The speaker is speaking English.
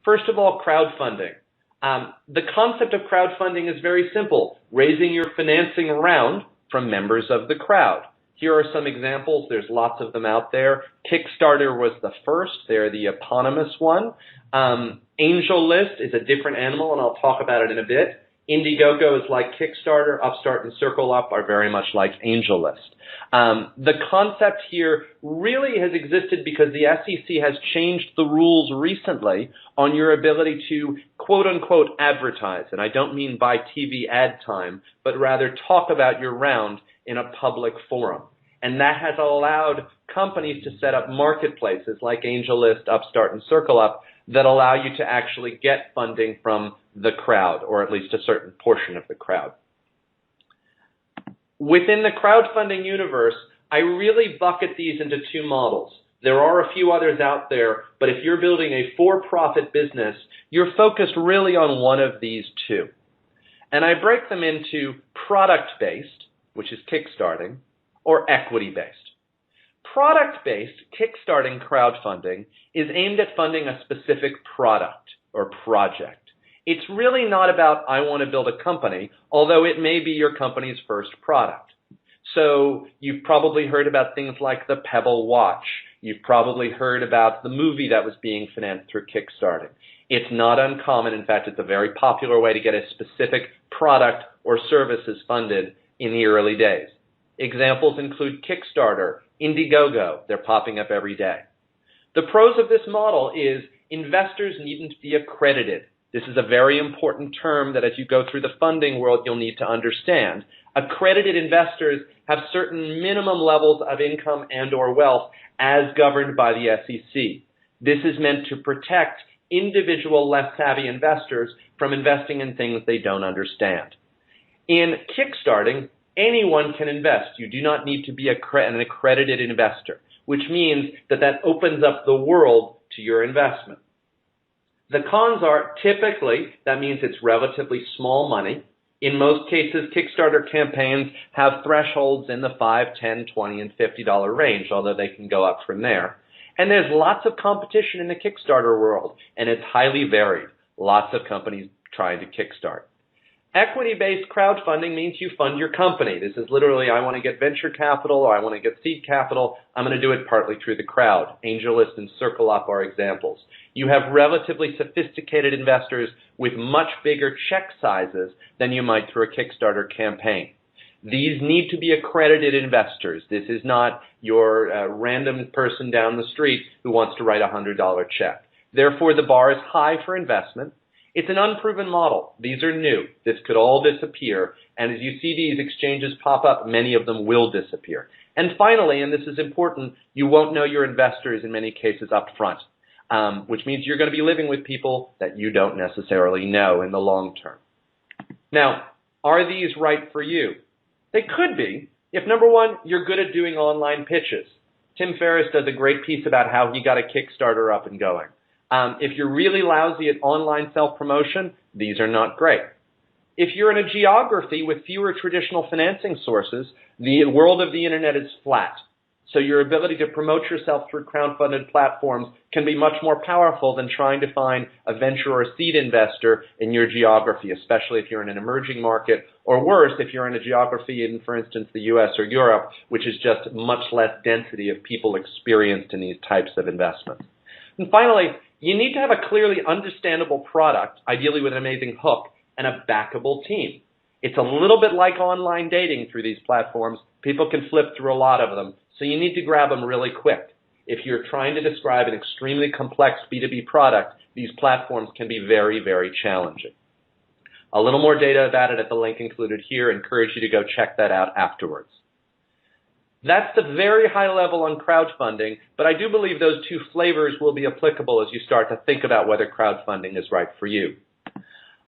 First of all, crowdfunding. The concept of crowdfunding is very simple, raising your financing round from members of the crowd. Here are some examples. There's lots of them out there. Kickstarter was the first. They're the eponymous one. AngelList is a different animal, and I'll talk about it in a bit. Indiegogo is like Kickstarter. Upstart and CircleUp are very much like AngelList. The concept here really has existed because the SEC has changed the rules recently on your ability to quote-unquote advertise. And I don't mean buy TV ad time, but rather talk about your round in a public forum. And that has allowed companies to set up marketplaces like AngelList, Upstart, and CircleUp that allow you to actually get funding from the crowd, or at least a certain portion of the crowd. Within the crowdfunding universe, I really bucket these into two models. There are a few others out there, but if you're building a for-profit business, you're focused really on one of these two. And I break them into product-based, which is kickstarting, or equity-based. Product-based kickstarting crowdfunding is aimed at funding a specific product or project. It's really not about, I want to build a company, although it may be your company's first product. So you've probably heard about things like the Pebble watch. You've probably heard about the movie that was being financed through Kickstarting. It's not uncommon. In fact, it's a very popular way to get a specific product or services funded in the early days. Examples include Kickstarter, Indiegogo. They're popping up every day. The pros of this model is investors needn't be accredited. This is a very important term that as you go through the funding world, you'll need to understand. Accredited investors have certain minimum levels of income and or wealth as governed by the SEC. This is meant to protect individual less savvy investors from investing in things they don't understand. In kickstarting, anyone can invest. You do not need to be an accredited investor, which means that opens up the world to your investment. The cons are typically, that means it's relatively small money. In most cases, Kickstarter campaigns have thresholds in the $5, $10, $20, and $50 range, although they can go up from there. And there's lots of competition in the Kickstarter world, and it's highly varied. Lots of companies trying to kickstart. Equity-based crowdfunding means you fund your company. This is literally, I want to get venture capital or I want to get seed capital. I'm going to do it partly through the crowd. AngelList and CircleUp are examples. You have relatively sophisticated investors with much bigger check sizes than you might through a Kickstarter campaign. These need to be accredited investors. This is not your random person down the street who wants to write a $100 check. Therefore, the bar is high for investment. It's an unproven model. These are new. This could all disappear. And as you see these exchanges pop up, many of them will disappear. And finally, and this is important, you won't know your investors in many cases up front, which means you're going to be living with people that you don't necessarily know in the long term. Now, are these right for you? They could be if, number one, you're good at doing online pitches. Tim Ferriss does a great piece about how he got a Kickstarter up and going. If you're really lousy at online self-promotion, these are not great. If you're in a geography with fewer traditional financing sources, the world of the internet is flat. So your ability to promote yourself through crowdfunded platforms can be much more powerful than trying to find a venture or seed investor in your geography, especially if you're in an emerging market, or worse, if you're in a geography in, for instance, the US or Europe, which is just much less density of people experienced in these types of investments. And finally, you need to have a clearly understandable product, ideally with an amazing hook, and a backable team. It's a little bit like online dating through these platforms. People can flip through a lot of them, so you need to grab them really quick. If you're trying to describe an extremely complex B2B product, these platforms can be very, very challenging. A little more data about it at the link included here. I encourage you to go check that out afterwards. That's the very high level on crowdfunding, but I do believe those two flavors will be applicable as you start to think about whether crowdfunding is right for you.